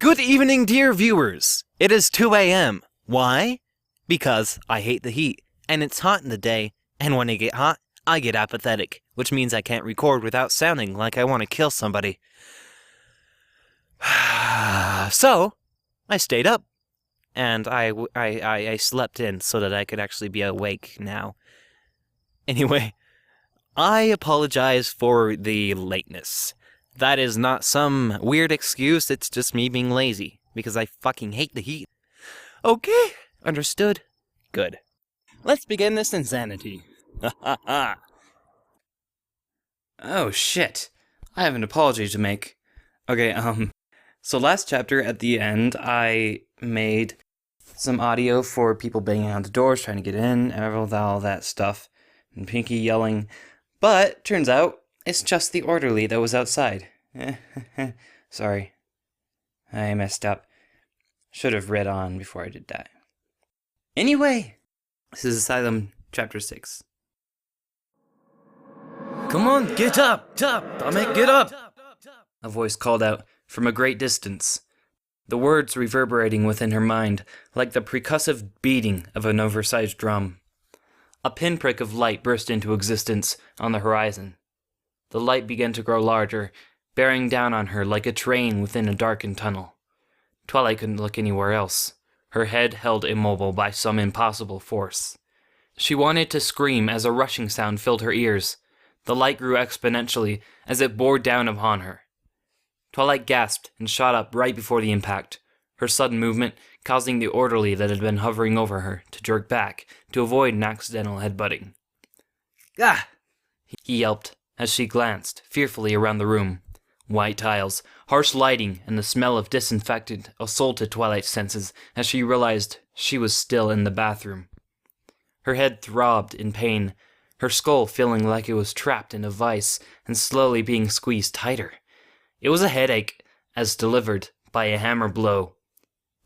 Good evening, dear viewers. It is 2 a.m. Why? Because I hate the heat, and it's hot in the day, and when I get hot, I get apathetic, which means I can't record without sounding like I want to kill somebody. So, I stayed up, and I slept in so that I could actually be awake now. Anyway, I apologize for the lateness. That is not some weird excuse, it's just me being lazy, because I fucking hate the heat. Okay, understood. Good. Let's begin this insanity. Ha ha ha. Oh shit. I have an apology to make. Okay, so last chapter at the end, I made some audio for people banging on the doors, trying to get in, and all that stuff, and Pinky yelling, but turns out it's just the orderly that was outside. Sorry. I messed up. Should have read on before I did that. Anyway, this is Asylum Chapter 6. Come on, get up! Damn get up! A voice called out from a great distance, the words reverberating within her mind like the percussive beating of an oversized drum. A pinprick of light burst into existence on the horizon. The light began to grow larger, bearing down on her like a train within a darkened tunnel. Twilight couldn't look anywhere else, her head held immobile by some impossible force. She wanted to scream as a rushing sound filled her ears. The light grew exponentially as it bore down upon her. Twilight gasped and shot up right before the impact, her sudden movement causing the orderly that had been hovering over her to jerk back to avoid an accidental headbutting. "Ah!" he yelped as she glanced fearfully around the room. White tiles, harsh lighting, and the smell of disinfectant assaulted Twilight's senses as she realized she was still in the bathroom. Her head throbbed in pain, her skull feeling like it was trapped in a vice and slowly being squeezed tighter. It was a headache, as delivered by a hammer blow.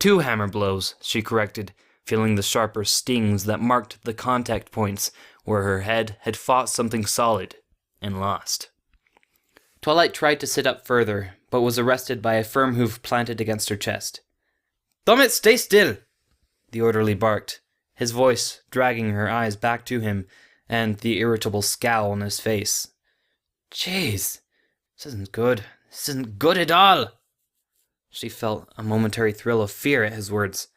2 hammer blows, she corrected, feeling the sharper stings that marked the contact points where her head had fought something solid and lost. Twilight tried to sit up further, but was arrested by a firm hoof planted against her chest. "Damn it, stay still!" the orderly barked, his voice dragging her eyes back to him and the irritable scowl on his face. "Jeez, this isn't good. This isn't good at all!" She felt a momentary thrill of fear at his words.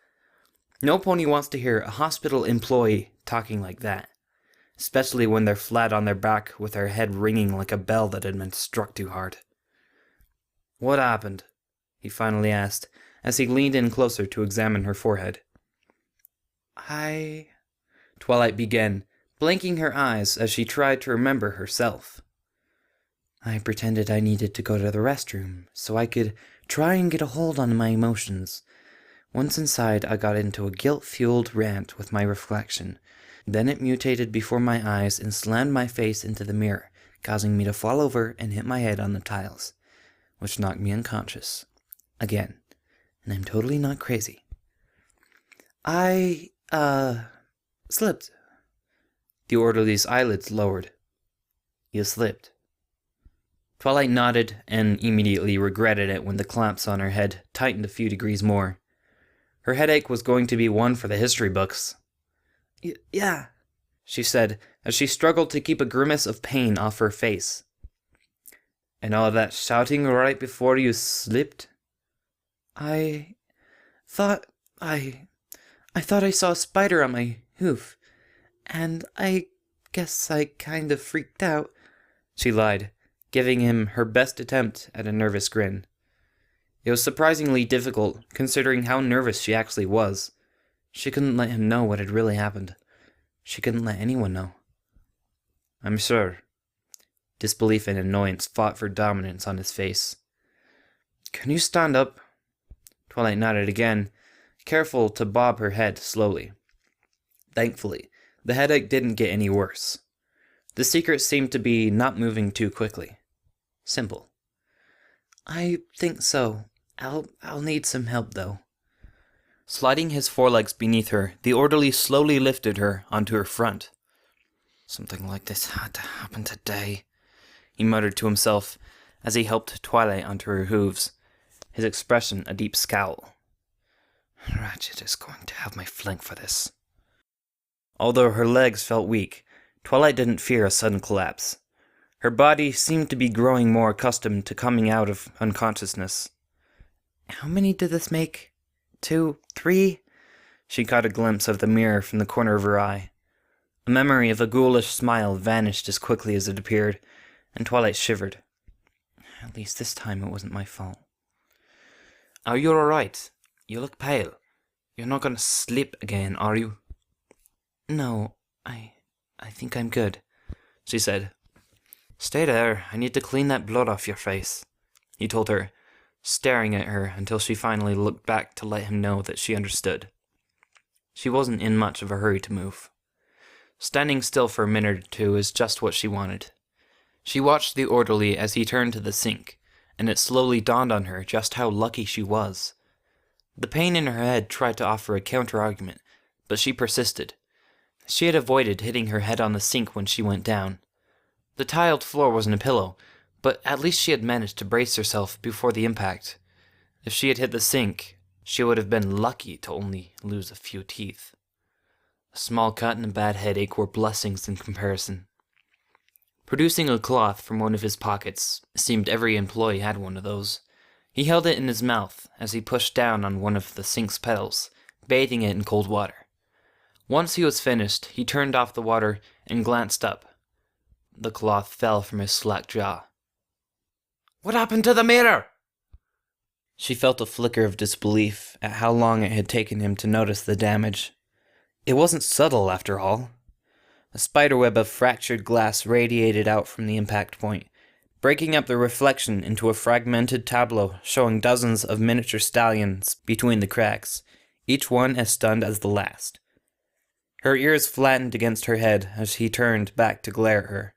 No pony wants to hear a hospital employee talking like that, especially when they're flat on their back with their head ringing like a bell that had been struck too hard. "What happened?" he finally asked, as he leaned in closer to examine her forehead. Twilight began, blinking her eyes as she tried to remember herself. "I pretended I needed to go to the restroom, so I could try and get a hold on my emotions. Once inside, I got into a guilt-fueled rant with my reflection. Then it mutated before my eyes and slammed my face into the mirror, causing me to fall over and hit my head on the tiles, which knocked me unconscious. Again, and I'm totally not crazy. I slipped." The orderly's eyelids lowered. "You slipped." Twilight nodded and immediately regretted it when the clamps on her head tightened a few degrees more. Her headache was going to be one for the history books. Yeah, she said, as she struggled to keep a grimace of pain off her face. "And all that shouting right before you slipped?" I thought I saw a spider on my hoof, and I guess I kind of freaked out," she lied, giving him her best attempt at a nervous grin. It was surprisingly difficult, considering how nervous she actually was. She couldn't let him know what had really happened. She couldn't let anyone know. "I'm sure." Disbelief and annoyance fought for dominance on his face. "Can you stand up?" Twilight nodded again, careful to bob her head slowly. Thankfully, the headache didn't get any worse. The secret seemed to be not moving too quickly. Simple. "I think so. I'll need some help, though." Sliding his forelegs beneath her, the orderly slowly lifted her onto her front. "Something like this had to happen today," he muttered to himself as he helped Twilight onto her hooves. his expression a deep scowl. Ratchet is going to have my flank for this. Although her legs felt weak, Twilight didn't fear a sudden collapse. Her body seemed to be growing more accustomed to coming out of unconsciousness. How many did this make? 2, 3? She caught a glimpse of the mirror from the corner of her eye. A memory of a ghoulish smile vanished as quickly as it appeared, and Twilight shivered. At least this time it wasn't my fault. Are you alright? You look pale. You're not gonna slip again, are you? No, I think I'm good, she said. Stay there. I need to clean that blood off your face, he told her, staring at her until she finally looked back to let him know that she understood. She wasn't in much of a hurry to move. Standing still for a minute or two is just what she wanted. She watched the orderly as he turned to the sink, and it slowly dawned on her just how lucky she was. The pain in her head tried to offer a counter-argument, but she persisted. She had avoided hitting her head on the sink when she went down. The tiled floor wasn't a pillow, but at least she had managed to brace herself before the impact. If she had hit the sink, she would have been lucky to only lose a few teeth. A small cut and a bad headache were blessings in comparison. Producing a cloth from one of his pockets, it seemed every employee had one of those. He held it in his mouth as he pushed down on one of the sink's pedals, bathing it in cold water. Once he was finished, he turned off the water and glanced up. The cloth fell from his slack jaw. What happened to the mirror? She felt a flicker of disbelief at how long it had taken him to notice the damage. It wasn't subtle, after all. A spiderweb of fractured glass radiated out from the impact point, breaking up the reflection into a fragmented tableau showing dozens of miniature stallions between the cracks, each one as stunned as the last. Her ears flattened against her head as he turned back to glare at her.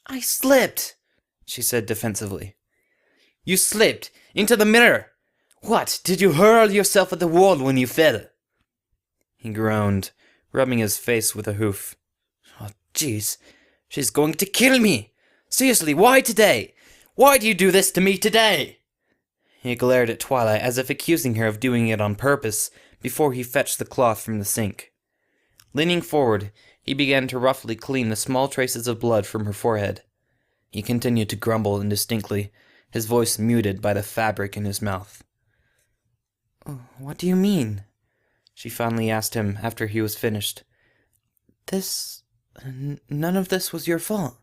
I slipped, she said defensively. You slipped into the mirror. What, did you hurl yourself at the wall when you fell? He groaned, rubbing his face with a hoof. Oh, jeez, she's going to kill me. Seriously, why today? Why do you do this to me today? He glared at Twilight as if accusing her of doing it on purpose before he fetched the cloth from the sink. Leaning forward, he began to roughly clean the small traces of blood from her forehead. He continued to grumble indistinctly, his voice muted by the fabric in his mouth. Oh, what do you mean? She finally asked him after he was finished. None of this was your fault.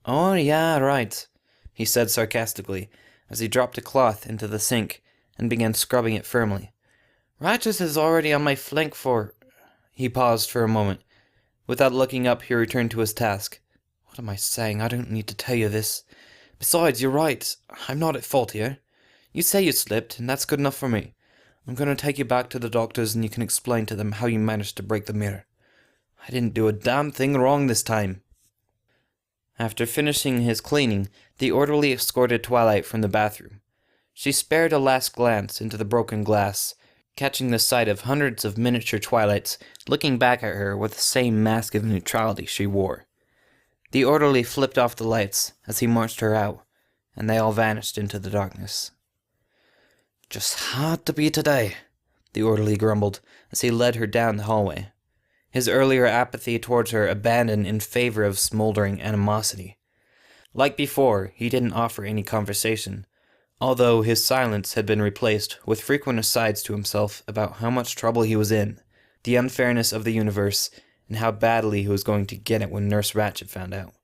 Oh, yeah, right, he said sarcastically, as he dropped a cloth into the sink and began scrubbing it firmly. Ratchet is already on my flank for... He paused for a moment. Without looking up, he returned to his task. What am I saying? I don't need to tell you this. Besides, you're right. I'm not at fault here. You say you slipped, and that's good enough for me. I'm going to take you back to the doctors and you can explain to them how you managed to break the mirror. I didn't do a damn thing wrong this time. After finishing his cleaning, the orderly escorted Twilight from the bathroom. She spared a last glance into the broken glass, catching the sight of hundreds of miniature Twilights looking back at her with the same mask of neutrality she wore. The orderly flipped off the lights as he marched her out, and they all vanished into the darkness. Just had to be today, the orderly grumbled as he led her down the hallway. His earlier apathy towards her abandoned in favor of smoldering animosity. Like before, he didn't offer any conversation, although his silence had been replaced with frequent asides to himself about how much trouble he was in, the unfairness of the universe, and how badly he was going to get it when Nurse Ratchet found out.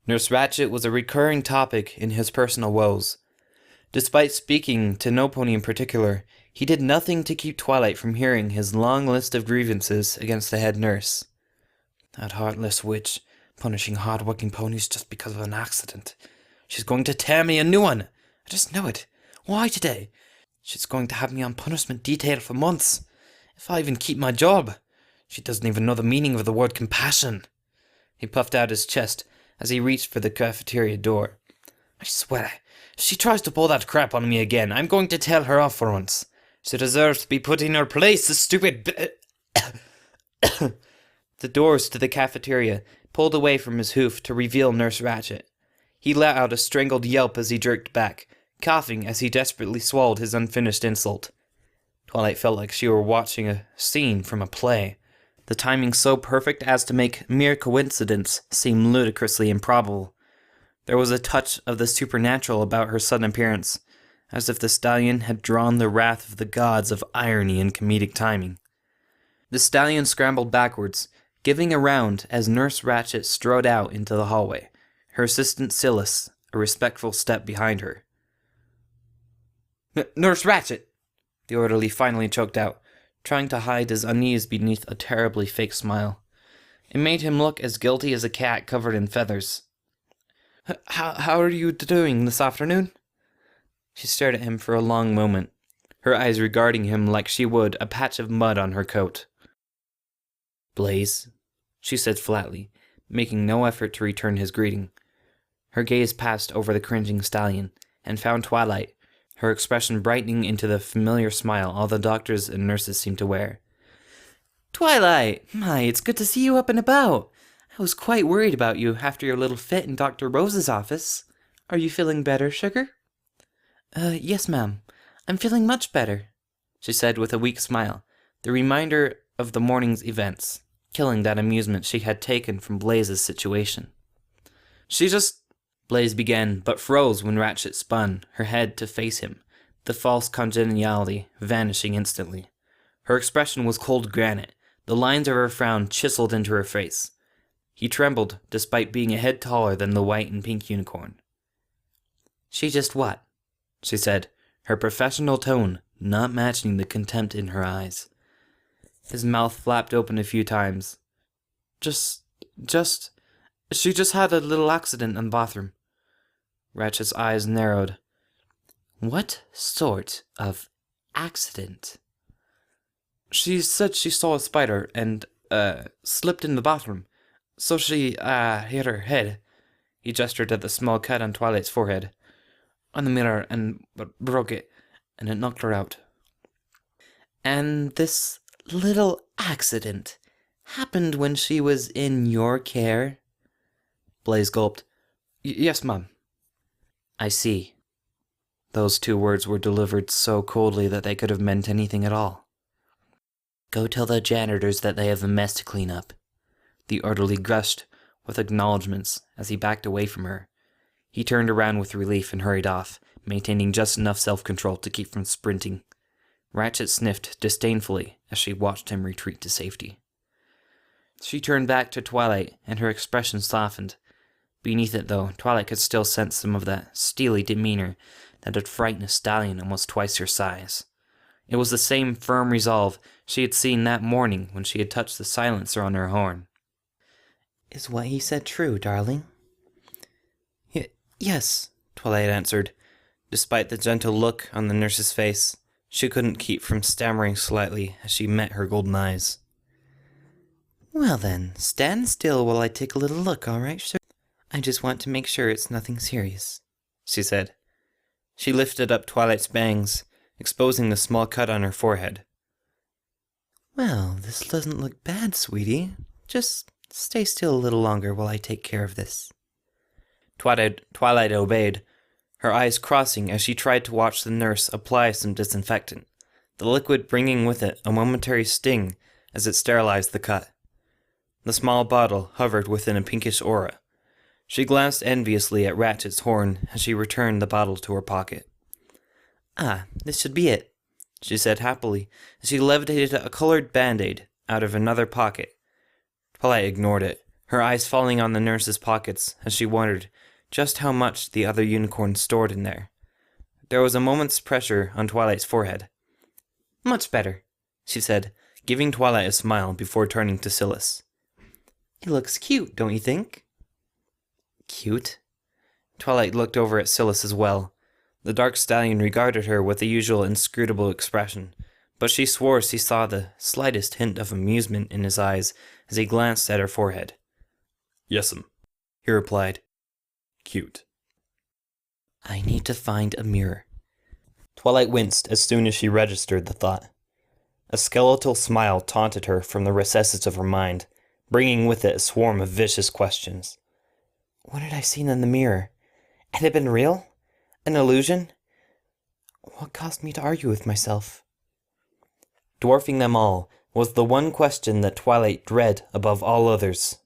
Nurse Ratchet was a recurring topic in his personal woes. Despite speaking to no pony in particular, he did nothing to keep Twilight from hearing his long list of grievances against the head nurse. That heartless witch, punishing hard-working ponies just because of an accident. She's going to tear me a new one. I just know it. Why today? She's going to have me on punishment detail for months. If I even keep my job. She doesn't even know the meaning of the word compassion. He puffed out his chest as he reached for the cafeteria door. I swear, if she tries to pull that crap on me again, I'm going to tell her off for once. She deserves to be put in her place, the stupid The doors to the cafeteria pulled away from his hoof to reveal Nurse Ratchet. He let out a strangled yelp as he jerked back, coughing as he desperately swallowed his unfinished insult. Twilight felt like she were watching a scene from a play, the timing so perfect as to make mere coincidence seem ludicrously improbable. There was a touch of the supernatural about her sudden appearance, as if the stallion had drawn the wrath of the gods of irony and comedic timing. The stallion scrambled backwards, giving a round as Nurse Ratchet strode out into the hallway, her assistant Silas a respectful step behind her. "Nurse Ratchet!" the orderly finally choked out, trying to hide his unease beneath a terribly fake smile. It made him look as guilty as a cat covered in feathers. How are you doing this afternoon?" She stared at him for a long moment, her eyes regarding him like she would a patch of mud on her coat. "Blaze," she said flatly, making no effort to return his greeting. Her gaze passed over the cringing stallion, and found Twilight, her expression brightening into the familiar smile all the doctors and nurses seemed to wear. "Twilight! My, it's good to see you up and about. I was quite worried about you after your little fit in Dr. Rose's office. Are you feeling better, sugar?" Yes, ma'am. I'm feeling much better," she said with a weak smile, the reminder of the morning's events, killing that amusement she had taken from Blaze's situation. Blaze began, but froze when Ratchet spun, her head to face him, the false congeniality vanishing instantly. Her expression was cold granite, the lines of her frown chiseled into her face. He trembled, despite being a head taller than the white and pink unicorn. "She just what?" she said, her professional tone not matching the contempt in her eyes. His mouth flapped open a few times. She just had a little accident in the bathroom." Ratchet's eyes narrowed. "What sort of accident?" "She said she saw a spider and, slipped in the bathroom. So she, hit her head." He gestured at the small cut on Twilight's forehead. "On the mirror and broke it, and it knocked her out." "And this little accident happened when she was in your care?" Blaze gulped. "Yes, ma'am." "I see." Those two words were delivered so coldly that they could have meant anything at all. "Go tell the janitors that they have a mess to clean up." The orderly gushed with acknowledgments as he backed away from her. He turned around with relief and hurried off, maintaining just enough self-control to keep from sprinting. Ratchet sniffed disdainfully as she watched him retreat to safety. She turned back to Twilight, and her expression softened. Beneath it, though, Twilight could still sense some of that steely demeanor that had frightened a stallion almost twice her size. It was the same firm resolve she had seen that morning when she had touched the silencer on her horn. "Is what he said true, darling?" Yes, Twilight answered. Despite the gentle look on the nurse's face, she couldn't keep from stammering slightly as she met her golden eyes. "Well then, stand still while I take a little look, all right, sir? I just want to make sure it's nothing serious," she said. She lifted up Twilight's bangs, exposing the small cut on her forehead. "Well, this doesn't look bad, sweetie. Just stay still a little longer while I take care of this." Twilight obeyed, her eyes crossing as she tried to watch the nurse apply some disinfectant, the liquid bringing with it a momentary sting as it sterilized the cut. The small bottle hovered within a pinkish aura. She glanced enviously at Ratchet's horn as she returned the bottle to her pocket. "Ah, this should be it," she said happily as she levitated a colored band-aid out of another pocket. Twilight ignored it, her eyes falling on the nurse's pockets as she wondered just how much the other unicorn stored in there. There was a moment's pressure on Twilight's forehead. "Much better," she said, giving Twilight a smile before turning to Silas. "He looks cute, don't you think?" "Cute?" Twilight looked over at Silas as well. The dark stallion regarded her with the usual inscrutable expression, but she swore she saw the slightest hint of amusement in his eyes as he glanced at her forehead. "Yes'm," he replied. "Cute." "I need to find a mirror." Twilight winced as soon as she registered the thought. A skeletal smile taunted her from the recesses of her mind, bringing with it a swarm of vicious questions. What had I seen in the mirror? Had it been real? An illusion? What caused me to argue with myself? Dwarfing them all was the one question that Twilight dread above all others.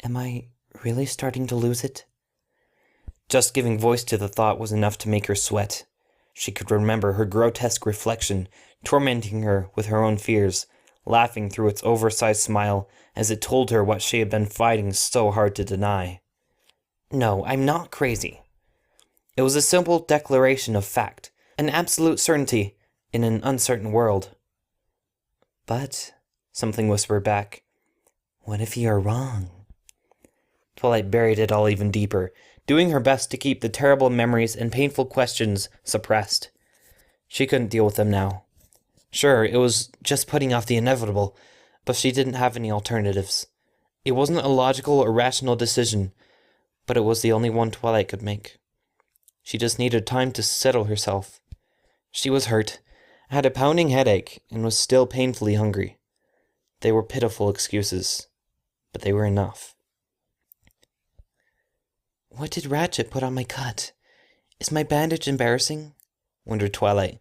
Am I really starting to lose it? Just giving voice to the thought was enough to make her sweat. She could remember her grotesque reflection, tormenting her with her own fears, laughing through its oversized smile as it told her what she had been fighting so hard to deny. No, I'm not crazy. It was a simple declaration of fact, an absolute certainty in an uncertain world. But, something whispered back, what if you are wrong? Twilight buried it all even deeper, doing her best to keep the terrible memories and painful questions suppressed. She couldn't deal with them now. Sure, it was just putting off the inevitable, but she didn't have any alternatives. It wasn't a logical or rational decision, but it was the only one Twilight could make. She just needed time to settle herself. She was hurt, had a pounding headache, and was still painfully hungry. They were pitiful excuses, but they were enough. What did Ratchet put on my cut? Is my bandage embarrassing? Wondered Twilight.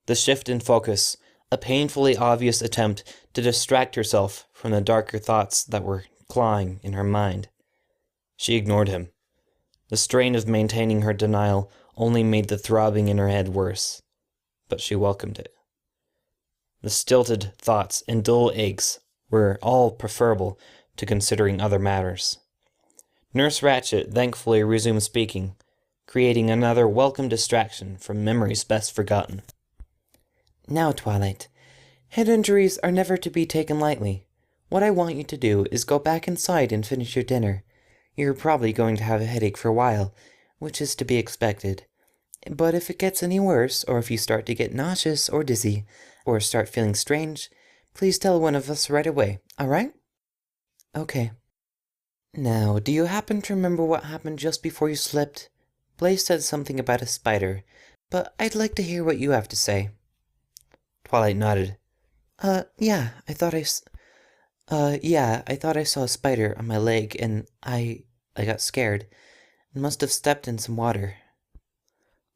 The shift in focus, a painfully obvious attempt to distract herself from the darker thoughts that were clawing in her mind. She ignored him. The strain of maintaining her denial only made the throbbing in her head worse, but she welcomed it. The stilted thoughts and dull aches were all preferable to considering other matters. Nurse Ratchet thankfully resumed speaking, creating another welcome distraction from memories best forgotten. Now, Twilight, head injuries are never to be taken lightly. What I want you to do is go back inside and finish your dinner. You're probably going to have a headache for a while, which is to be expected. But if it gets any worse, or if you start to get nauseous or dizzy, or start feeling strange, please tell one of us right away, alright? Okay. Now, do you happen to remember what happened just before you slept? Blaze said something about a spider, but I'd like to hear what you have to say. Twilight nodded. Yeah, I thought I saw a spider on my leg, and I got scared, and must have stepped in some water.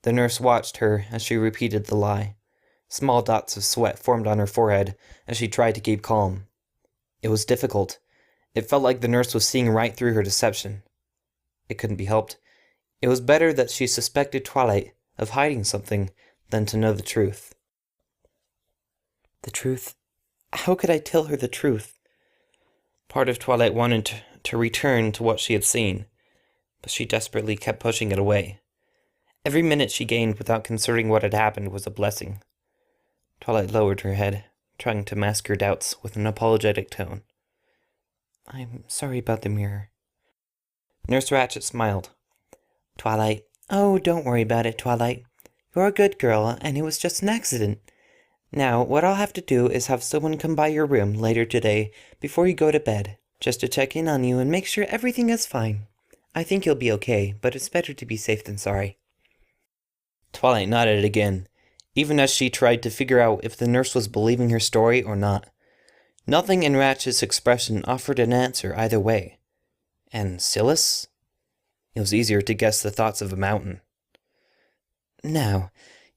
The nurse watched her as she repeated the lie. Small dots of sweat formed on her forehead as she tried to keep calm. It was difficult. It felt like the nurse was seeing right through her deception. It couldn't be helped. It was better that she suspected Twilight of hiding something than to know the truth. The truth? How could I tell her the truth? Part of Twilight wanted to return to what she had seen, but she desperately kept pushing it away. Every minute she gained without considering what had happened was a blessing. Twilight lowered her head, trying to mask her doubts with an apologetic tone. I'm sorry about the mirror. Nurse Ratchet smiled. Twilight. Oh, don't worry about it, Twilight. You're a good girl, and it was just an accident. Now, what I'll have to do is have someone come by your room later today before you go to bed, just to check in on you and make sure everything is fine. I think you'll be okay, but it's better to be safe than sorry. Twilight nodded again, even as she tried to figure out if the nurse was believing her story or not. Nothing in Ratchet's expression offered an answer either way. And Silas? It was easier to guess the thoughts of a mountain. Now,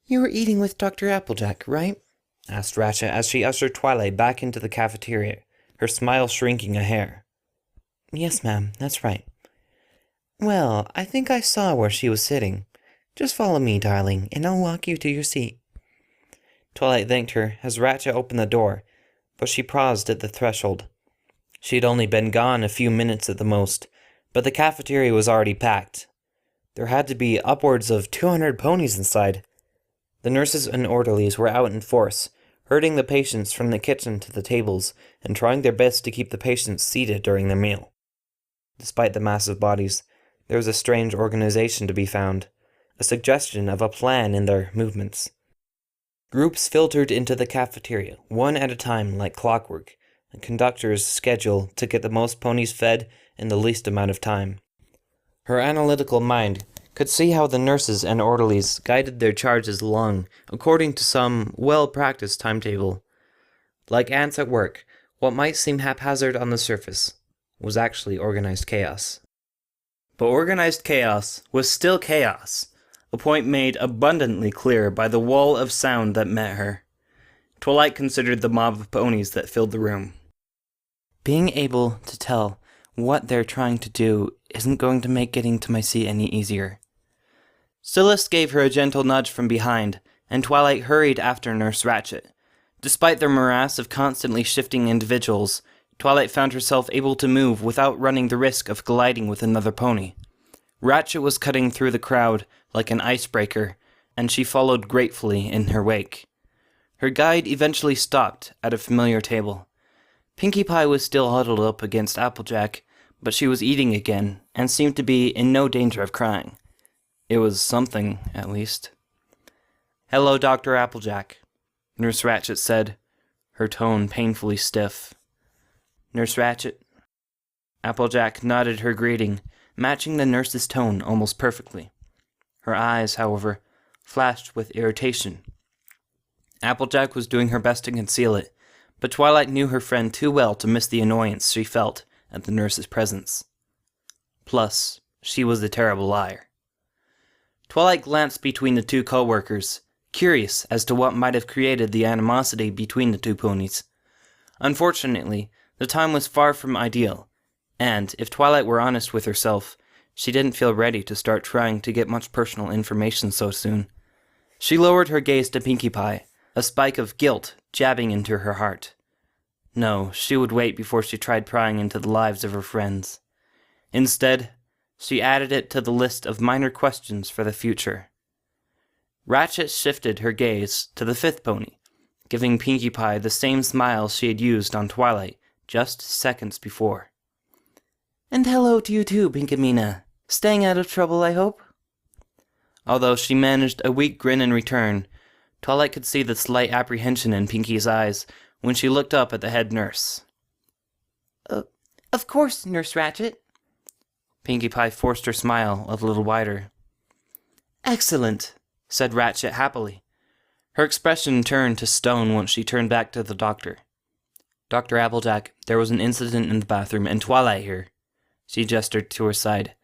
you were eating with Dr. Applejack, right? Asked Ratchet as she ushered Twilight back into the cafeteria, her smile shrinking a hair. Yes, ma'am, that's right. Well, I think I saw where she was sitting. Just follow me, darling, and I'll walk you to your seat. Twilight thanked her as Ratchet opened the door, but she paused at the threshold. She had only been gone a few minutes at the most, but the cafeteria was already packed. There had to be upwards of 200 ponies inside. The nurses and orderlies were out in force, herding the patients from the kitchen to the tables and trying their best to keep the patients seated during their meal. Despite the massive bodies, there was a strange organization to be found, a suggestion of a plan in their movements. Groups filtered into the cafeteria, one at a time like clockwork, a conductor's schedule to get the most ponies fed in the least amount of time. Her analytical mind could see how the nurses and orderlies guided their charges along according to some well-practiced timetable. Like ants at work, what might seem haphazard on the surface was actually organized chaos. But organized chaos was still chaos, a point made abundantly clear by the wall of sound that met her. Twilight considered the mob of ponies that filled the room. Being able to tell what they're trying to do isn't going to make getting to my seat any easier. Silas gave her a gentle nudge from behind, and Twilight hurried after Nurse Ratchet. Despite the morass of constantly shifting individuals, Twilight found herself able to move without running the risk of colliding with another pony. Ratchet was cutting through the crowd like an icebreaker, and she followed gratefully in her wake. Her guide eventually stopped at a familiar table. Pinkie Pie was still huddled up against Applejack, but she was eating again, and seemed to be in no danger of crying. It was something, at least. "Hello, Dr. Applejack," Nurse Ratchet said, her tone painfully stiff. "Nurse Ratchet?" Applejack nodded her greeting, matching the nurse's tone almost perfectly. Her eyes, however, flashed with irritation. Applejack was doing her best to conceal it, but Twilight knew her friend too well to miss the annoyance she felt at the nurse's presence. Plus, she was a terrible liar. Twilight glanced between the two co-workers, curious as to what might have created the animosity between the two ponies. Unfortunately, the time was far from ideal, and, if Twilight were honest with herself, she didn't feel ready to start trying to get much personal information so soon. She lowered her gaze to Pinkie Pie, a spike of guilt jabbing into her heart. No, she would wait before she tried prying into the lives of her friends. Instead, she added it to the list of minor questions for the future. Ratchet shifted her gaze to the fifth pony, giving Pinkie Pie the same smile she had used on Twilight just seconds before. "And hello to you too, Pinkimina. Staying out of trouble, I hope?" Although she managed a weak grin in return, Twilight could see the slight apprehension in Pinkie's eyes when she looked up at the head nurse. Of course, Nurse Ratchet." Pinkie Pie forced her smile a little wider. "Excellent," said Ratchet happily. Her expression turned to stone once she turned back to the doctor. "Dr. Applejack, there was an incident in the bathroom, and Twilight here." She gestured to her side.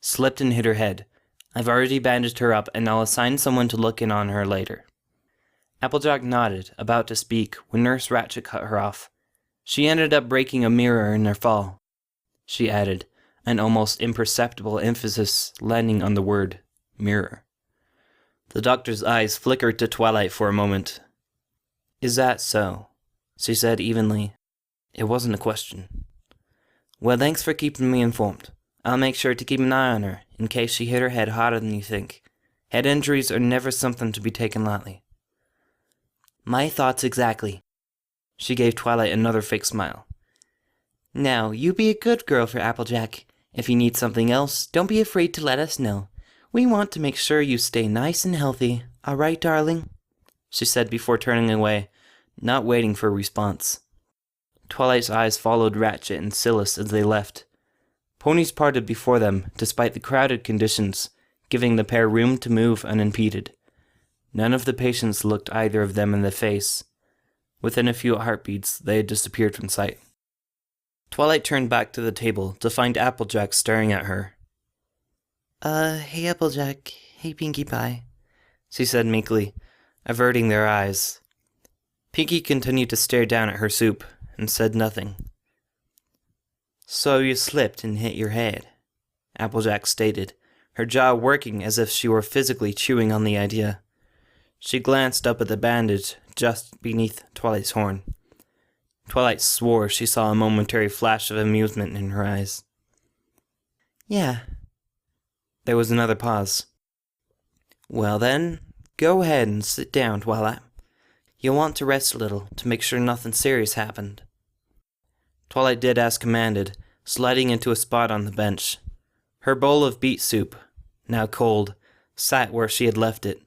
"Slipped and hit her head. I've already bandaged her up, and I'll assign someone to look in on her later." Applejack nodded, about to speak, when Nurse Ratchet cut her off. "She ended up breaking a mirror in her fall," she added, an almost imperceptible emphasis landing on the word mirror. The doctor's eyes flickered to Twilight for a moment. "Is that so?" she said evenly. It wasn't a question. "Well, thanks for keeping me informed. I'll make sure to keep an eye on her, in case she hit her head harder than you think. Head injuries are never something to be taken lightly." "My thoughts exactly." She gave Twilight another fake smile. "Now, you be a good girl for Applejack. If you need something else, don't be afraid to let us know. We want to make sure you stay nice and healthy, all right, darling?" she said before turning away, not waiting for a response. Twilight's eyes followed Ratchet and Silas as they left. Ponies parted before them, despite the crowded conditions, giving the pair room to move unimpeded. None of the patients looked either of them in the face. Within a few heartbeats, they had disappeared from sight. Twilight turned back to the table to find Applejack staring at her. Hey Applejack, hey Pinkie Pie," she said meekly, averting their eyes. Pinkie continued to stare down at her soup, and said nothing. "So you slipped and hit your head," Applejack stated, her jaw working as if she were physically chewing on the idea. She glanced up at the bandage just beneath Twilight's horn. Twilight swore she saw a momentary flash of amusement in her eyes. "Yeah." There was another pause. "Well then, go ahead and sit down, Twilight. You'll want to rest a little to make sure nothing serious happened." Twilight did as commanded, sliding into a spot on the bench. Her bowl of beet soup, now cold, sat where she had left it.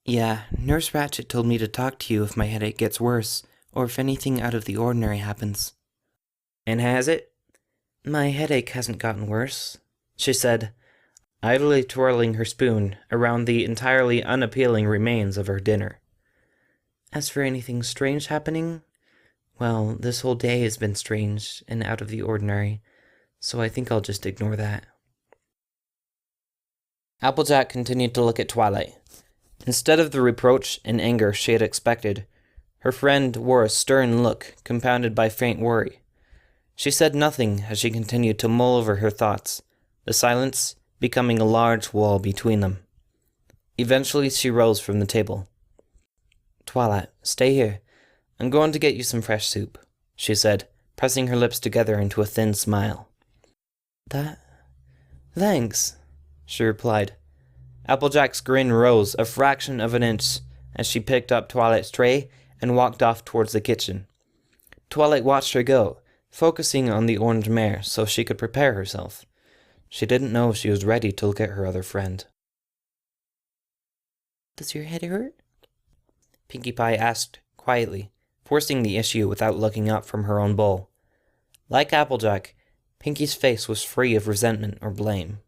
"Yeah, Nurse Ratchet told me to talk to you if my headache gets worse, or if anything out of the ordinary happens." "And has it?" "My headache hasn't gotten worse," she said, idly twirling her spoon around the entirely unappealing remains of her dinner. "As for anything strange happening, well, this whole day has been strange and out of the ordinary, so I think I'll just ignore that." Applejack continued to look at Twilight. Instead of the reproach and anger she had expected, her friend wore a stern look compounded by faint worry. She said nothing as she continued to mull over her thoughts, the silence becoming a large wall between them. Eventually she rose from the table. "Twilight, stay here. I'm going to get you some fresh soup," she said, pressing her lips together into a thin smile. Thanks," she replied. Applejack's grin rose a fraction of an inch as she picked up Twilight's tray and walked off towards the kitchen. Twilight watched her go, focusing on the orange mare so she could prepare herself. She didn't know if she was ready to look at her other friend. "Does your head hurt?" Pinkie Pie asked quietly, forcing the issue without looking up from her own bowl. Like Applejack, Pinkie's face was free of resentment or blame.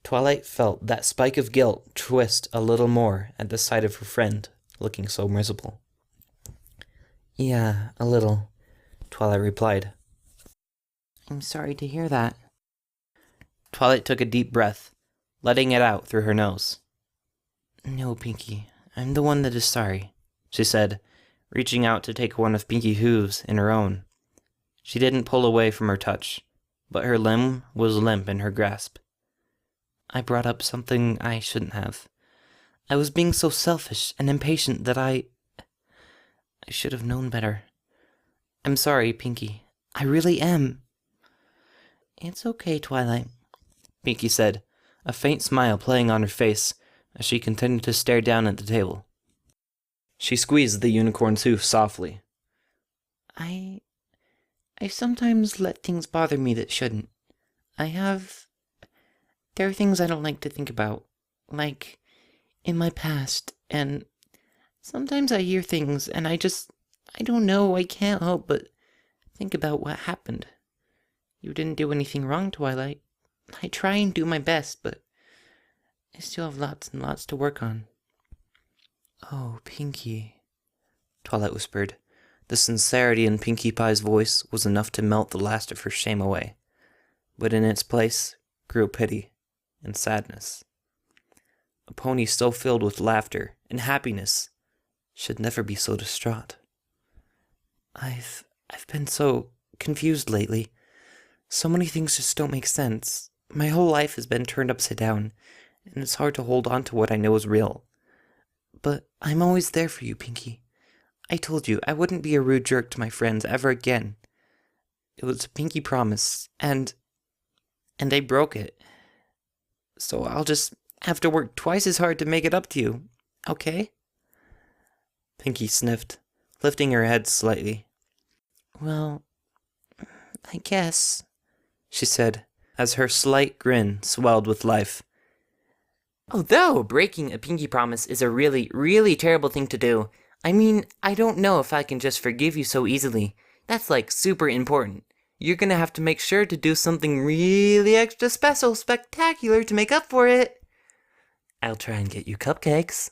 Twilight felt that spike of guilt twist a little more at the sight of her friend looking so miserable. "Yeah, a little," Twilight replied. "I'm sorry to hear that." Twilight took a deep breath, letting it out through her nose. "No, Pinkie, I'm the one that is sorry," she said, reaching out to take one of Pinkie's hooves in her own. She didn't pull away from her touch, but her limb was limp in her grasp. "I brought up something I shouldn't have. I was being so selfish and impatient that I should have known better. I'm sorry, Pinkie. I really am." "It's okay, Twilight," Pinkie said, a faint smile playing on her face as she continued to stare down at the table. She squeezed the unicorn's hoof softly. I sometimes let things bother me that shouldn't. There are things I don't like to think about, like in my past, and sometimes I hear things and I don't know, I can't help but think about what happened. You didn't do anything wrong, Twilight. I try and do my best, but I still have lots and lots to work on." "Oh, Pinkie," Twilight whispered. The sincerity in Pinkie Pie's voice was enough to melt the last of her shame away, but in its place grew pity and sadness. A pony so filled with laughter and happiness should never be so distraught. I've been so confused lately. So many things just don't make sense. My whole life has been turned upside down, and it's hard to hold on to what I know is real. But I'm always there for you, Pinkie. I told you I wouldn't be a rude jerk to my friends ever again. It was a pinky promise, and I broke it. So I'll just have to work twice as hard to make it up to you, okay?" Pinkie sniffed, lifting her head slightly. "Well, I guess," she said, as her slight grin swelled with life. "Although breaking a pinky promise is a really, really terrible thing to do, I mean, I don't know if I can just forgive you so easily. That's like super important. You're gonna have to make sure to do something really extra special, spectacular to make up for it." "I'll try and get you cupcakes."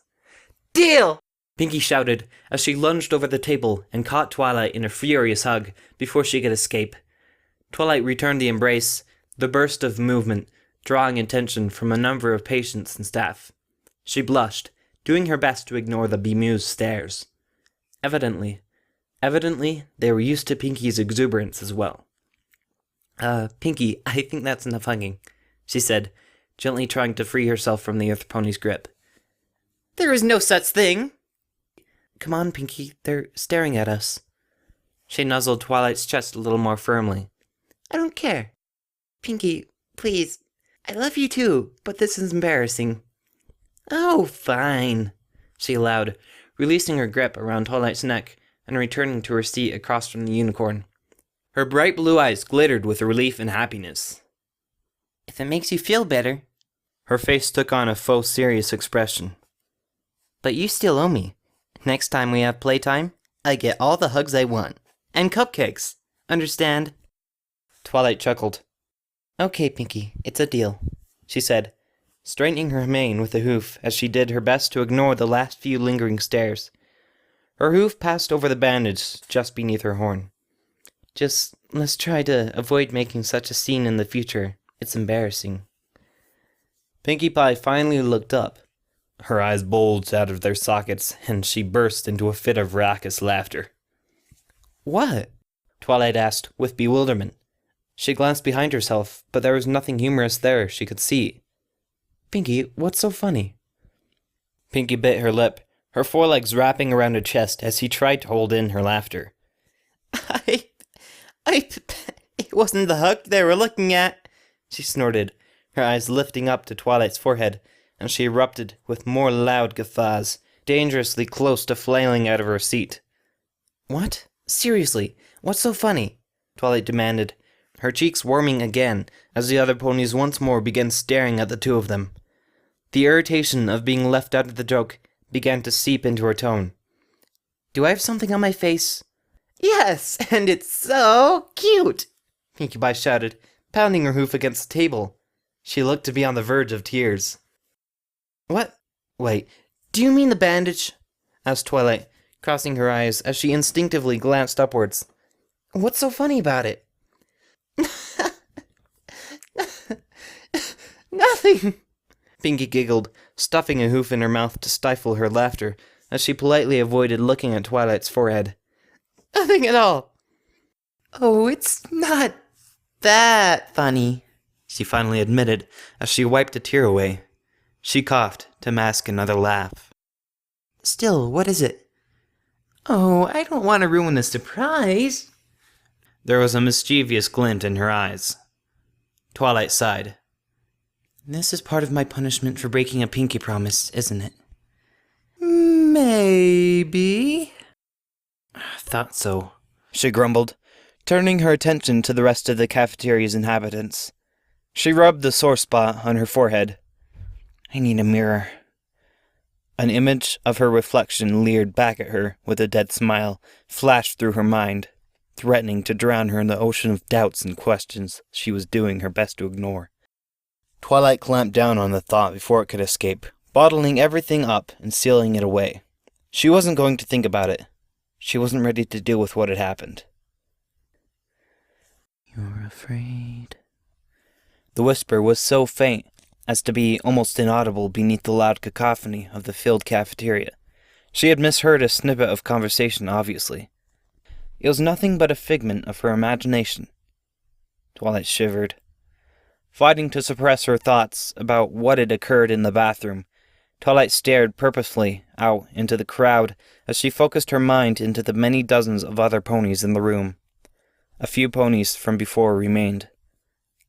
"Deal!" Pinkie shouted as she lunged over the table and caught Twilight in a furious hug before she could escape. Twilight returned the embrace, the burst of movement drawing attention from a number of patients and staff. She blushed, doing her best to ignore the bemused stares. Evidently, they were used to Pinkie's exuberance as well. Pinkie, I think that's enough hugging," she said, gently trying to free herself from the Earth Pony's grip. "There is no such thing!" "Come on, Pinkie, they're staring at us." She nuzzled Twilight's chest a little more firmly. "I don't care. Pinkie, please, I love you too, but this is embarrassing." "Oh, fine," she allowed, releasing her grip around Twilight's neck and returning to her seat across from the unicorn. Her bright blue eyes glittered with relief and happiness. "If it makes you feel better." Her face took on a faux serious expression. "But you still owe me. Next time we have playtime, I get all the hugs I want. And cupcakes. Understand?" Twilight chuckled. "Okay, Pinkie, it's a deal," she said, straightening her mane with a hoof as she did her best to ignore the last few lingering stares. Her hoof passed over the bandage just beneath her horn. "Just let's try to avoid making such a scene in the future. It's embarrassing." Pinkie Pie finally looked up. Her eyes bulged out of their sockets, and she burst into a fit of raucous laughter. "What?" Twilight asked, with bewilderment. She glanced behind herself, but there was nothing humorous there she could see. "Pinkie, what's so funny?" Pinkie bit her lip, her forelegs wrapping around her chest as she tried to hold in her laughter. I, it wasn't the hook they were looking at," she snorted, her eyes lifting up to Twilight's forehead, and she erupted with more loud guffaws, dangerously close to flailing out of her seat. "What? Seriously, what's so funny?" Twilight demanded, her cheeks warming again as the other ponies once more began staring at the two of them. The irritation of being left out of the joke began to seep into her tone. "Do I have something on my face?" "Yes, and it's so cute!" Pinkie Pie shouted, pounding her hoof against the table. She looked to be on the verge of tears. "What? Wait, do you mean the bandage?" asked Twilight, crossing her eyes as she instinctively glanced upwards. "What's so funny about it?" "Nothing," Pinkie giggled, stuffing a hoof in her mouth to stifle her laughter as she politely avoided looking at Twilight's forehead. "Nothing at all." "Oh, it's not that funny," she finally admitted as she wiped a tear away. She coughed to mask another laugh. "Still, what is it?" "Oh, I don't want to ruin the surprise." There was a mischievous glint in her eyes. Twilight sighed. "This is part of my punishment for breaking a pinky promise, isn't it?" "Maybe." "Thought so," she grumbled, turning her attention to the rest of the cafeteria's inhabitants. She rubbed the sore spot on her forehead. "I need a mirror." An image of her reflection leered back at her with a dead smile flashed through her mind, threatening to drown her in the ocean of doubts and questions she was doing her best to ignore. Twilight clamped down on the thought before it could escape, bottling everything up and sealing it away. She wasn't going to think about it. She wasn't ready to deal with what had happened. "You're afraid." The whisper was so faint as to be almost inaudible beneath the loud cacophony of the filled cafeteria. She had misheard a snippet of conversation, obviously. It was nothing but a figment of her imagination. Twilight shivered. Fighting to suppress her thoughts about what had occurred in the bathroom, Twilight stared purposefully out into the crowd as she focused her mind into the many dozens of other ponies in the room. A few ponies from before remained.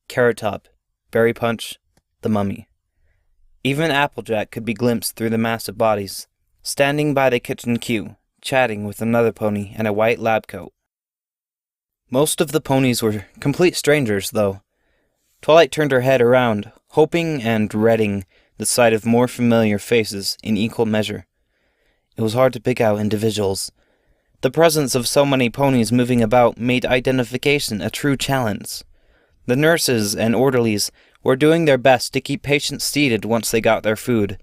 Carrot Top, Berry Punch, the Mummy. Even Applejack could be glimpsed through the mass of bodies, standing by the kitchen queue, chatting with another pony in a white lab coat. Most of the ponies were complete strangers, though. Twilight turned her head around, hoping and dreading the sight of more familiar faces in equal measure. It was hard to pick out individuals. The presence of so many ponies moving about made identification a true challenge. The nurses and orderlies were doing their best to keep patients seated once they got their food,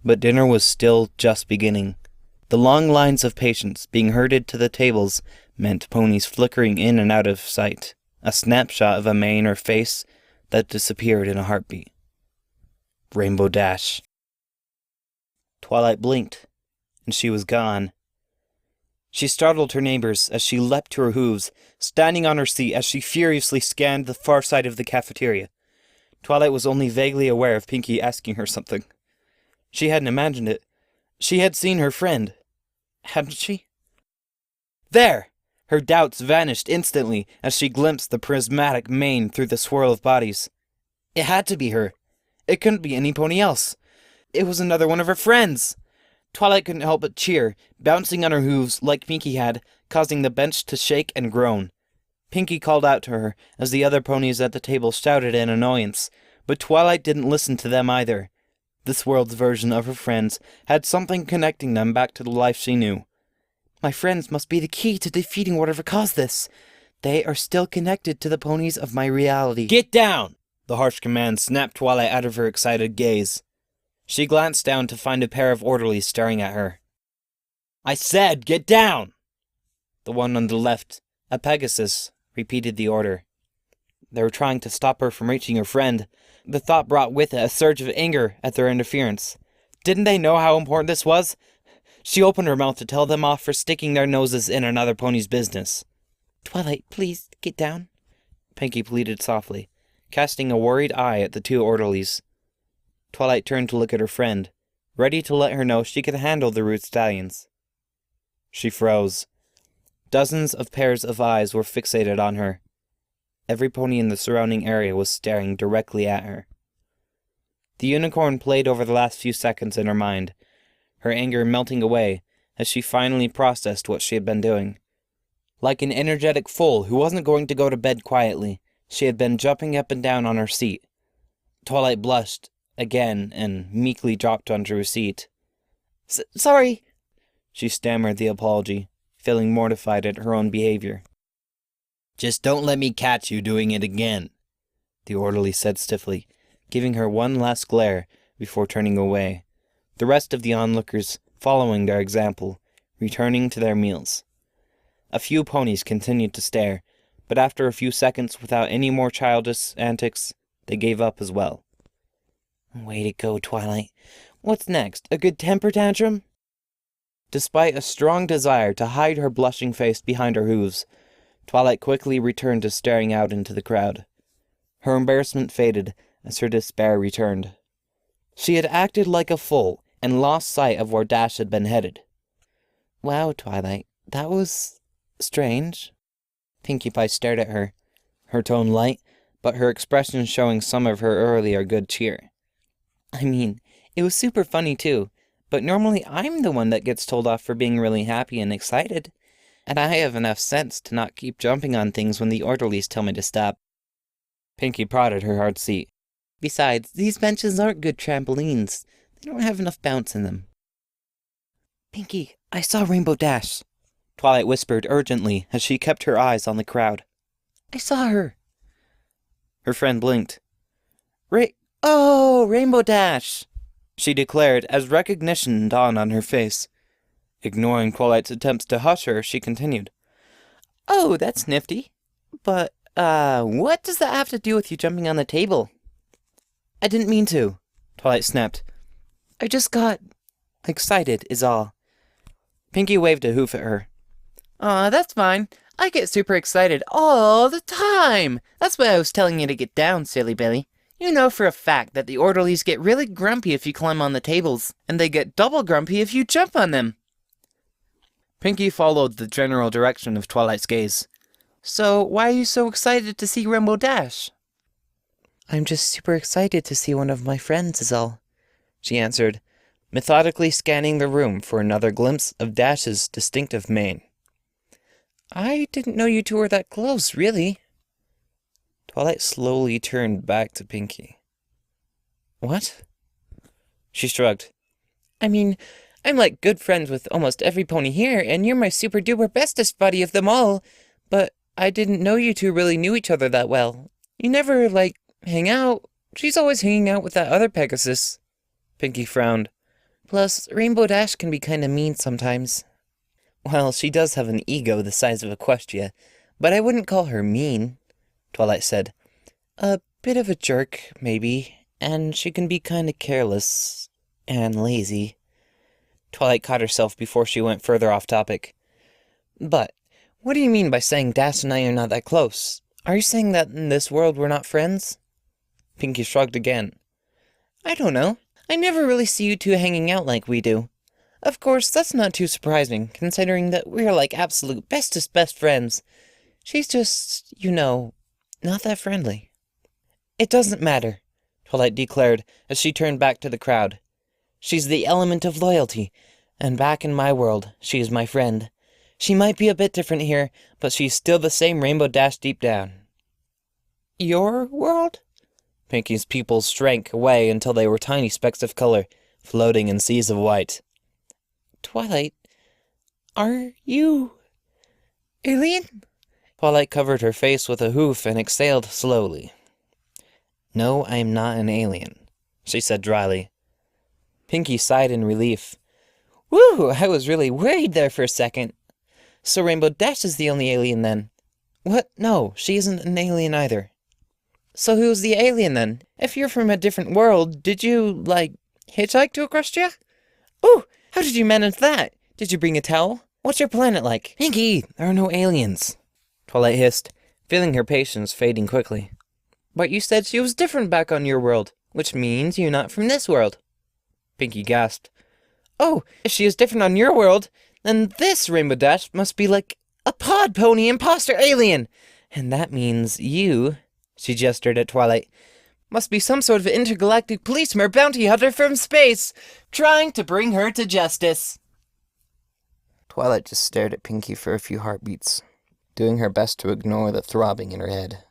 but dinner was still just beginning. The long lines of patients being herded to the tables meant ponies flickering in and out of sight, a snapshot of a mane or face that disappeared in a heartbeat. Rainbow Dash. Twilight blinked, and she was gone. She startled her neighbors as she leapt to her hooves, standing on her seat as she furiously scanned the far side of the cafeteria. Twilight was only vaguely aware of Pinkie asking her something. She hadn't imagined it. She had seen her friend. Hadn't she? There! Her doubts vanished instantly as she glimpsed the prismatic mane through the swirl of bodies. It had to be her. It couldn't be any pony else. It was another one of her friends. Twilight couldn't help but cheer, bouncing on her hooves like Pinkie had, causing the bench to shake and groan. Pinkie called out to her as the other ponies at the table shouted in annoyance, but Twilight didn't listen to them either. This world's version of her friends had something connecting them back to the life she knew. My friends must be the key to defeating whatever caused this. They are still connected to the ponies of my reality. Get down! The harsh command snapped Twilight out of her excited gaze. She glanced down to find a pair of orderlies staring at her. I said, get down! The one on the left, a Pegasus, repeated the order. They were trying to stop her from reaching her friend, The thought brought with it a surge of anger at their interference. Didn't they know how important this was? She opened her mouth to tell them off for sticking their noses in another pony's business. Twilight, please, get down, Pinkie pleaded softly, casting a worried eye at the two orderlies. Twilight turned to look at her friend, ready to let her know she could handle the rude stallions. She froze. Dozens of pairs of eyes were fixated on her. Every pony in the surrounding area was staring directly at her. The unicorn played over the last few seconds in her mind, her anger melting away as she finally processed what she had been doing. Like an energetic foal who wasn't going to go to bed quietly, she had been jumping up and down on her seat. Twilight blushed again and meekly dropped onto her seat. Sorry, she stammered the apology, feeling mortified at her own behavior. Just don't let me catch you doing it again, the orderly said stiffly, giving her one last glare before turning away, the rest of the onlookers following their example, returning to their meals. A few ponies continued to stare, but after a few seconds without any more childish antics, they gave up as well. Way to go, Twilight. What's next, a good temper tantrum? Despite a strong desire to hide her blushing face behind her hooves, Twilight quickly returned to staring out into the crowd. Her embarrassment faded as her despair returned. She had acted like a fool and lost sight of where Dash had been headed. Wow, Twilight, that was strange. Pinkie Pie stared at her, her tone light, but her expression showing some of her earlier good cheer. I mean, it was super funny too, but normally I'm the one that gets told off for being really happy and excited, and I have enough sense to not keep jumping on things when the orderlies tell me to stop. Pinkie prodded her hard seat. Besides, these benches aren't good trampolines. They don't have enough bounce in them. Pinkie, I saw Rainbow Dash, Twilight whispered urgently as she kept her eyes on the crowd. I saw her. Her friend blinked. Oh, Rainbow Dash, she declared as recognition dawned on her face. Ignoring Twilight's attempts to hush her, she continued. Oh, that's nifty. But, what does that have to do with you jumping on the table? I didn't mean to, Twilight snapped. I just got excited, is all. Pinkie waved a hoof at her. Aw, that's fine. I get super excited all the time. That's why I was telling you to get down, silly Billy. You know for a fact that the orderlies get really grumpy if you climb on the tables, and they get double grumpy if you jump on them. Pinkie followed the general direction of Twilight's gaze. So, why are you so excited to see Rainbow Dash? I'm just super excited to see one of my friends is all, she answered, methodically scanning the room for another glimpse of Dash's distinctive mane. I didn't know you two were that close, really. Twilight slowly turned back to Pinkie. What? She shrugged. I mean, I'm like good friends with almost every pony here, and you're my super-duper bestest buddy of them all, but I didn't know you two really knew each other that well. You never, hang out. She's always hanging out with that other Pegasus. Pinkie frowned. Plus, Rainbow Dash can be kinda mean sometimes. Well, she does have an ego the size of Equestria, but I wouldn't call her mean, Twilight said. A bit of a jerk, maybe, and she can be kinda careless and lazy. Twilight caught herself before she went further off topic. But, what do you mean by saying Dash and I are not that close? Are you saying that in this world we're not friends? Pinkie shrugged again. I don't know. I never really see you two hanging out like we do. Of course, that's not too surprising, considering that we're like absolute bestest best friends. She's just, not that friendly. It doesn't matter, Twilight declared as she turned back to the crowd. She's the element of loyalty, and back in my world, she is my friend. She might be a bit different here, but she's still the same Rainbow Dash deep down. Your world? Pinkie's pupils shrank away until they were tiny specks of color, floating in seas of white. Twilight, are you alien? Twilight covered her face with a hoof and exhaled slowly. No, I am not an alien, she said dryly. Pinkie sighed in relief. Whew, I was really worried there for a second. So Rainbow Dash is the only alien then? What? No, she isn't an alien either. So who's the alien then? If you're from a different world, did you, hitchhike to Equestria? Ooh, how did you manage that? Did you bring a towel? What's your planet like? Pinky, there are no aliens, Twilight hissed, feeling her patience fading quickly. But you said she was different back on your world, which means you're not from this world. Pinky gasped. Oh, if she is different on your world, then this Rainbow Dash must be like a pod pony imposter alien. And that means you, she gestured at Twilight, must be some sort of intergalactic policeman or bounty hunter from space, trying to bring her to justice. Twilight just stared at Pinky for a few heartbeats, doing her best to ignore the throbbing in her head.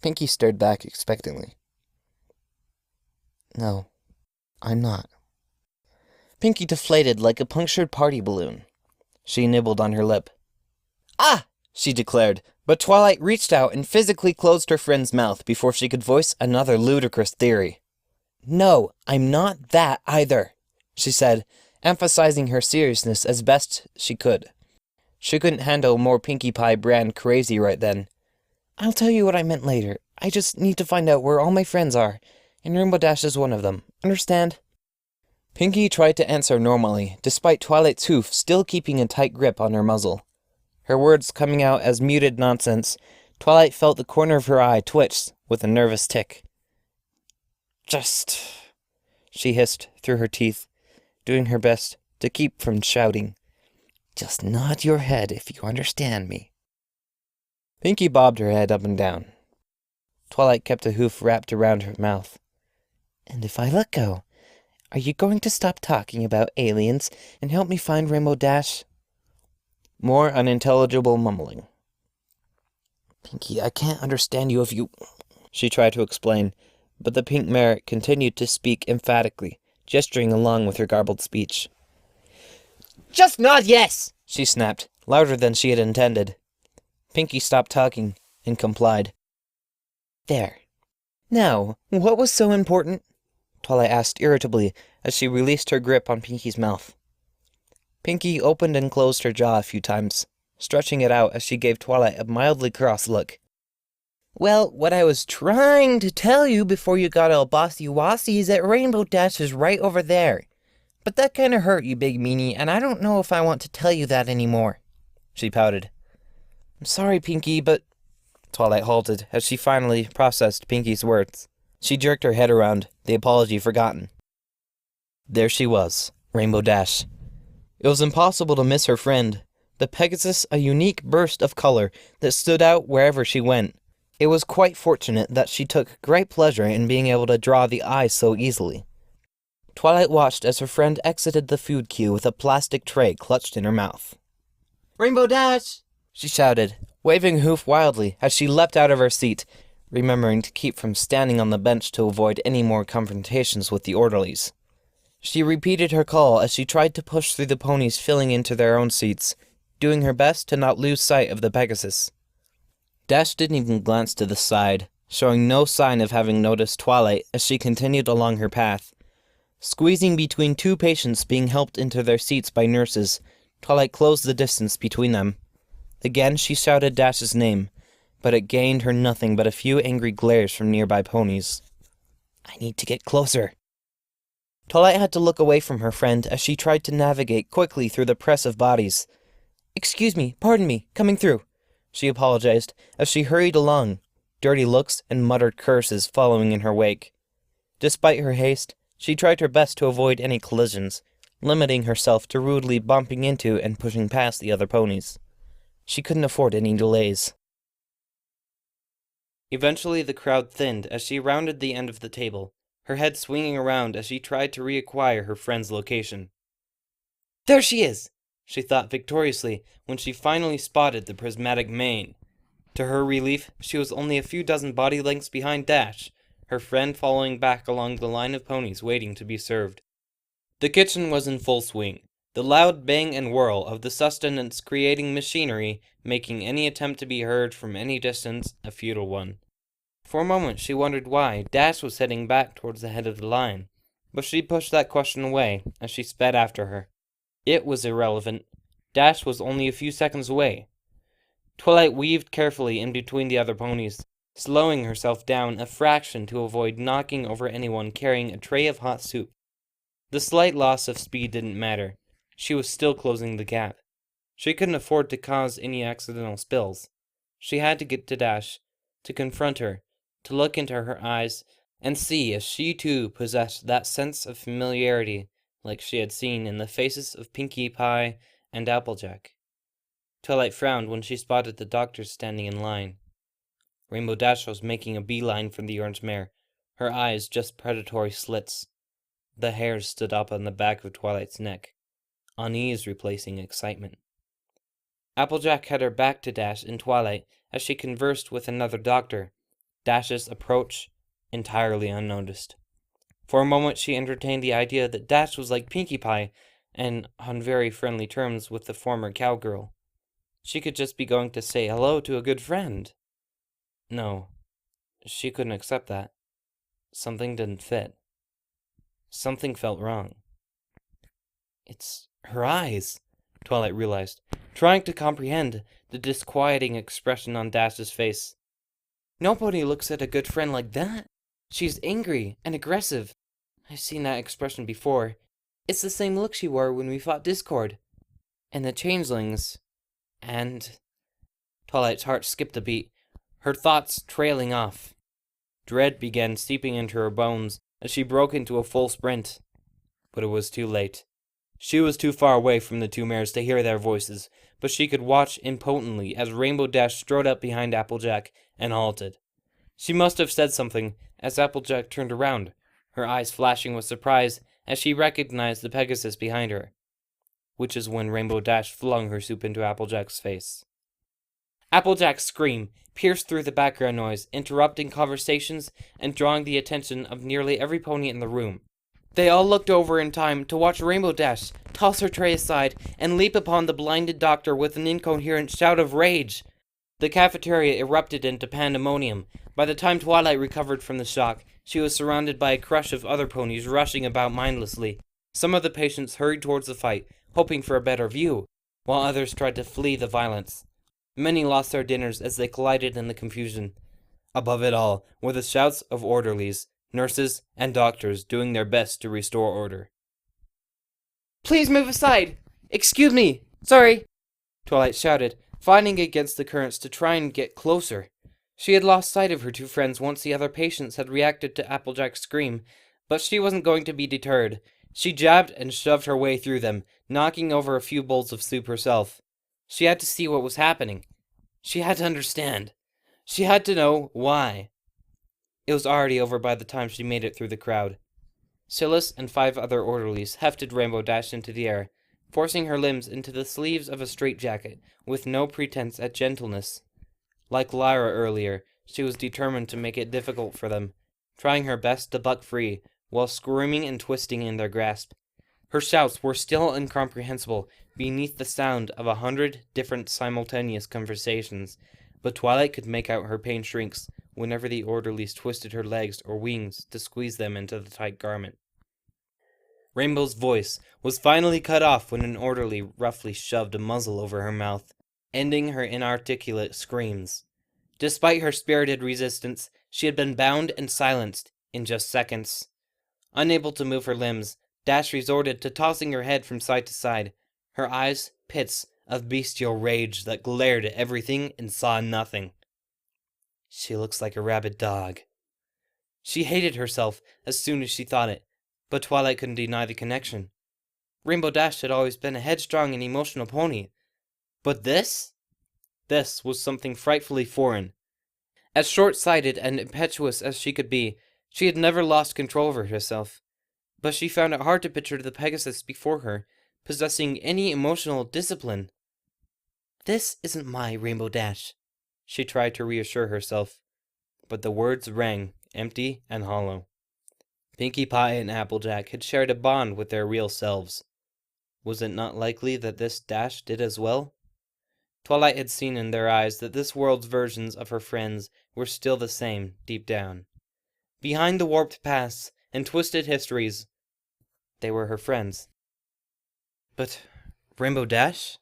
Pinky stared back expectantly. No, I'm not. Pinky deflated like a punctured party balloon. She nibbled on her lip. Ah! She declared, but Twilight reached out and physically closed her friend's mouth before she could voice another ludicrous theory. No, I'm not that either, she said, emphasizing her seriousness as best she could. She couldn't handle more Pinkie Pie brand crazy right then. I'll tell you what I meant later. I just need to find out where all my friends are, and Rainbow Dash is one of them. Understand? Pinky tried to answer normally, despite Twilight's hoof still keeping a tight grip on her muzzle. Her words coming out as muted nonsense, Twilight felt the corner of her eye twitch with a nervous tick. Just... she hissed through her teeth, doing her best to keep from shouting. Just nod your head if you understand me. Pinky bobbed her head up and down. Twilight kept a hoof wrapped around her mouth. And if I let go, are you going to stop talking about aliens and help me find Rainbow Dash? More unintelligible mumbling. Pinky, I can't understand you if you... she tried to explain, but the pink mare continued to speak emphatically, gesturing along with her garbled speech. Just nod yes, she snapped, louder than she had intended. Pinky stopped talking and complied. There. Now, what was so important? Twilight asked irritably as she released her grip on Pinky's mouth. Pinky opened and closed her jaw a few times, stretching it out as she gave Twilight a mildly cross look. Well, what I was trying to tell you before you got all bossy-wassy is that Rainbow Dash is right over there. But that kinda hurt, you big meanie, and I don't know if I want to tell you that anymore. She pouted. I'm sorry, Pinky, but... Twilight halted as she finally processed Pinky's words. She jerked her head around, the apology forgotten. There she was, Rainbow Dash. It was impossible to miss her friend, the Pegasus, a unique burst of color that stood out wherever she went. It was quite fortunate that she took great pleasure in being able to draw the eye so easily. Twilight watched as her friend exited the food queue with a plastic tray clutched in her mouth. Rainbow Dash! She shouted, waving a hoof wildly as she leapt out of her seat, remembering to keep from standing on the bench to avoid any more confrontations with the orderlies. She repeated her call as she tried to push through the ponies filling into their own seats, doing her best to not lose sight of the Pegasus. Dash didn't even glance to the side, showing no sign of having noticed Twilight as she continued along her path. Squeezing between two patients being helped into their seats by nurses, Twilight closed the distance between them. Again she shouted Dash's name, but it gained her nothing but a few angry glares from nearby ponies. I need to get closer. Twilight had to look away from her friend as she tried to navigate quickly through the press of bodies. Excuse me, pardon me, coming through, she apologized as she hurried along, dirty looks and muttered curses following in her wake. Despite her haste, she tried her best to avoid any collisions, limiting herself to rudely bumping into and pushing past the other ponies. She couldn't afford any delays. Eventually the crowd thinned as she rounded the end of the table, her head swinging around as she tried to reacquire her friend's location. There she is, she thought victoriously when she finally spotted the prismatic mane. To her relief, she was only a few dozen body lengths behind Dash, her friend following back along the line of ponies waiting to be served. The kitchen was in full swing, the loud bang and whirl of the sustenance-creating machinery making any attempt to be heard from any distance a futile one. For a moment she wondered why Dash was heading back towards the head of the line, but she pushed that question away as she sped after her. It was irrelevant. Dash was only a few seconds away. Twilight weaved carefully in between the other ponies, slowing herself down a fraction to avoid knocking over anyone carrying a tray of hot soup. The slight loss of speed didn't matter. She was still closing the gap. She couldn't afford to cause any accidental spills. She had to get to Dash, to confront her, to look into her eyes, and see if she too possessed that sense of familiarity like she had seen in the faces of Pinkie Pie and Applejack. Twilight frowned when she spotted the doctors standing in line. Rainbow Dash was making a beeline for the orange mare, her eyes just predatory slits. The hairs stood up on the back of Twilight's neck, unease replacing excitement. Applejack had her back to Dash and Twilight as she conversed with another doctor, Dash's approach entirely unnoticed. For a moment she entertained the idea that Dash was like Pinkie Pie and on very friendly terms with the former cowgirl. She could just be going to say hello to a good friend. No, she couldn't accept that. Something didn't fit. Something felt wrong. It's her eyes, Twilight realized, trying to comprehend the disquieting expression on Dash's face. Nobody looks at a good friend like that. She's angry and aggressive. I've seen that expression before. It's the same look she wore when we fought Discord. And the changelings. And... Twilight's heart skipped a beat, her thoughts trailing off. Dread began seeping into her bones as she broke into a full sprint. But it was too late. She was too far away from the two mares to hear their voices, but she could watch impotently as Rainbow Dash strode up behind Applejack and halted. She must have said something as Applejack turned around, her eyes flashing with surprise as she recognized the Pegasus behind her. Which is when Rainbow Dash flung her soup into Applejack's face. Applejack's scream pierced through the background noise, interrupting conversations and drawing the attention of nearly every pony in the room. They all looked over in time to watch Rainbow Dash toss her tray aside and leap upon the blinded doctor with an incoherent shout of rage. The cafeteria erupted into pandemonium. By the time Twilight recovered from the shock, she was surrounded by a crush of other ponies rushing about mindlessly. Some of the patients hurried towards the fight, hoping for a better view, while others tried to flee the violence. Many lost their dinners as they collided in the confusion. Above it all were the shouts of orderlies, nurses, and doctors doing their best to restore order. "Please move aside! Excuse me! Sorry!" Twilight shouted, fighting against the currents to try and get closer. She had lost sight of her two friends once the other patients had reacted to Applejack's scream, but she wasn't going to be deterred. She jabbed and shoved her way through them, knocking over a few bowls of soup herself. She had to see what was happening. She had to understand. She had to know why. It was already over by the time she made it through the crowd. Silas and 5 other orderlies hefted Rainbow Dash into the air, forcing her limbs into the sleeves of a straitjacket, with no pretense at gentleness. Like Lyra earlier, she was determined to make it difficult for them, trying her best to buck free, while screaming and twisting in their grasp. Her shouts were still incomprehensible beneath the sound of 100 different simultaneous conversations, but Twilight could make out her pain shrieks whenever the orderlies twisted her legs or wings to squeeze them into the tight garment. Rainbow's voice was finally cut off when an orderly roughly shoved a muzzle over her mouth, ending her inarticulate screams. Despite her spirited resistance, she had been bound and silenced in just seconds. Unable to move her limbs, Dash resorted to tossing her head from side to side, her eyes pits of bestial rage that glared at everything and saw nothing. She looks like a rabid dog. She hated herself as soon as she thought it, but Twilight couldn't deny the connection. Rainbow Dash had always been a headstrong and emotional pony. But this? This was something frightfully foreign. As short-sighted and impetuous as she could be, she had never lost control over herself. But she found it hard to picture the Pegasus before her, possessing any emotional discipline. "This isn't my Rainbow Dash," she tried to reassure herself, but the words rang empty and hollow. Pinkie Pie and Applejack had shared a bond with their real selves. Was it not likely that this Dash did as well? Twilight had seen in their eyes that this world's versions of her friends were still the same, deep down. Behind the warped pasts and twisted histories, they were her friends. But Rainbow Dash?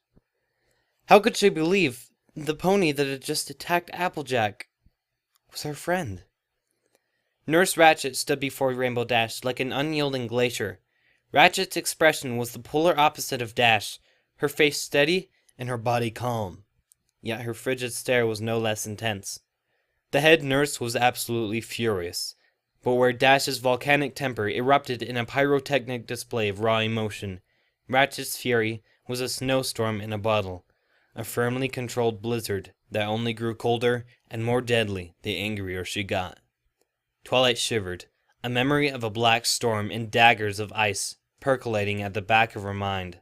How could she believe the pony that had just attacked Applejack was her friend. Nurse Ratchet stood before Rainbow Dash like an unyielding glacier. Ratchet's expression was the polar opposite of Dash, her face steady and her body calm. Yet her frigid stare was no less intense. The head nurse was absolutely furious, but where Dash's volcanic temper erupted in a pyrotechnic display of raw emotion, Ratchet's fury was a snowstorm in a bottle, a firmly controlled blizzard that only grew colder and more deadly the angrier she got. Twilight shivered, a memory of a black storm and daggers of ice percolating at the back of her mind.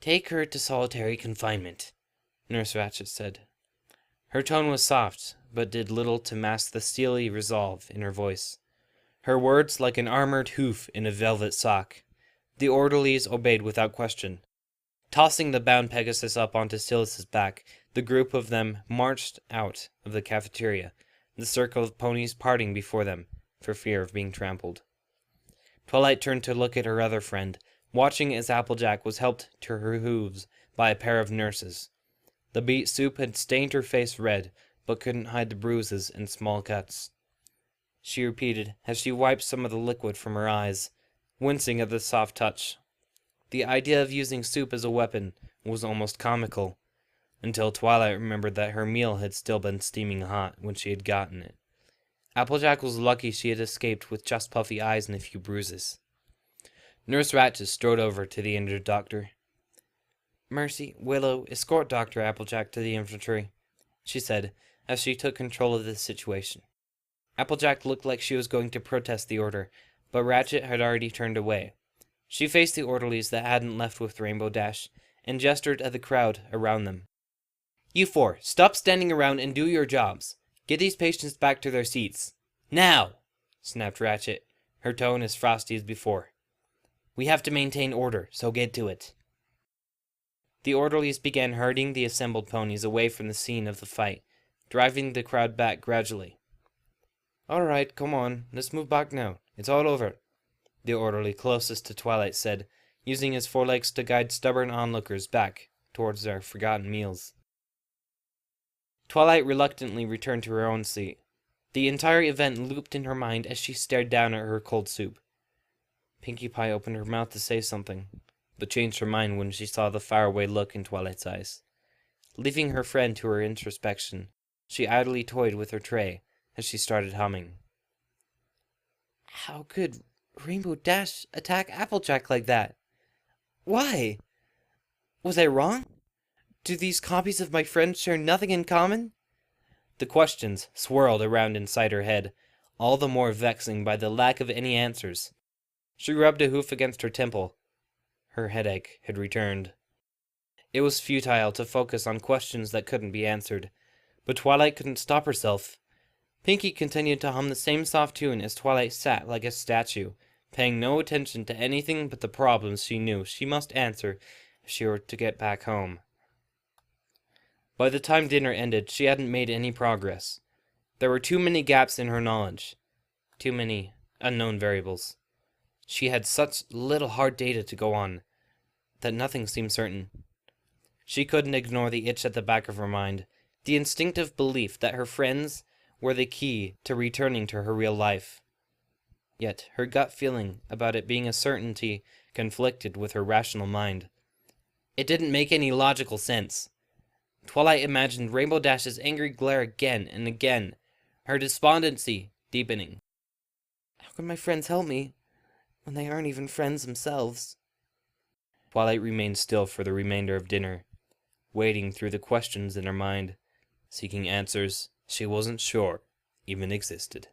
"Take her to solitary confinement," Nurse Ratchet said. Her tone was soft, but did little to mask the steely resolve in her voice. Her words like an armored hoof in a velvet sock. The orderlies obeyed without question. Tossing the bound Pegasus up onto Silas's back, the group of them marched out of the cafeteria, the circle of ponies parting before them, for fear of being trampled. Twilight turned to look at her other friend, watching as Applejack was helped to her hooves by a pair of nurses. The beet soup had stained her face red, but couldn't hide the bruises and small cuts. She repeated, as she wiped some of the liquid from her eyes, wincing at the soft touch. The idea of using soup as a weapon was almost comical, until Twilight remembered that her meal had still been steaming hot when she had gotten it. Applejack was lucky she had escaped with just puffy eyes and a few bruises. Nurse Ratchet strode over to the injured doctor. "Mercy, Willow, escort Dr. Applejack to the infirmary," she said, as she took control of the situation. Applejack looked like she was going to protest the order, but Ratchet had already turned away. She faced the orderlies that hadn't left with Rainbow Dash, and gestured at the crowd around them. "You four, stop standing around and do your jobs. Get these patients back to their seats. Now!" snapped Ratchet, her tone as frosty as before. "We have to maintain order, so get to it." The orderlies began herding the assembled ponies away from the scene of the fight, driving the crowd back gradually. "All right, come on, let's move back now. It's all over," the orderly closest to Twilight said, using his forelegs to guide stubborn onlookers back towards their forgotten meals. Twilight reluctantly returned to her own seat. The entire event looped in her mind as she stared down at her cold soup. Pinkie Pie opened her mouth to say something, but changed her mind when she saw the faraway look in Twilight's eyes. Leaving her friend to her introspection, she idly toyed with her tray as she started humming. "How could Rainbow Dash attack Applejack like that? Why? Was I wrong? Do these copies of my friend share nothing in common?" The questions swirled around inside her head, all the more vexing by the lack of any answers. She rubbed a hoof against her temple. Her headache had returned. It was futile to focus on questions that couldn't be answered, but Twilight couldn't stop herself. Pinkie continued to hum the same soft tune as Twilight sat like a statue, paying no attention to anything but the problems she knew she must answer if she were to get back home. By the time dinner ended, she hadn't made any progress. There were too many gaps in her knowledge. Too many unknown variables. She had such little hard data to go on, that nothing seemed certain. She couldn't ignore the itch at the back of her mind, the instinctive belief that her friends were the key to returning to her real life. Yet her gut feeling about it being a certainty conflicted with her rational mind. It didn't make any logical sense. Twilight imagined Rainbow Dash's angry glare again and again, her despondency deepening. How can my friends help me when they aren't even friends themselves? Twilight remained still for the remainder of dinner, wading through the questions in her mind, seeking answers she wasn't sure even existed.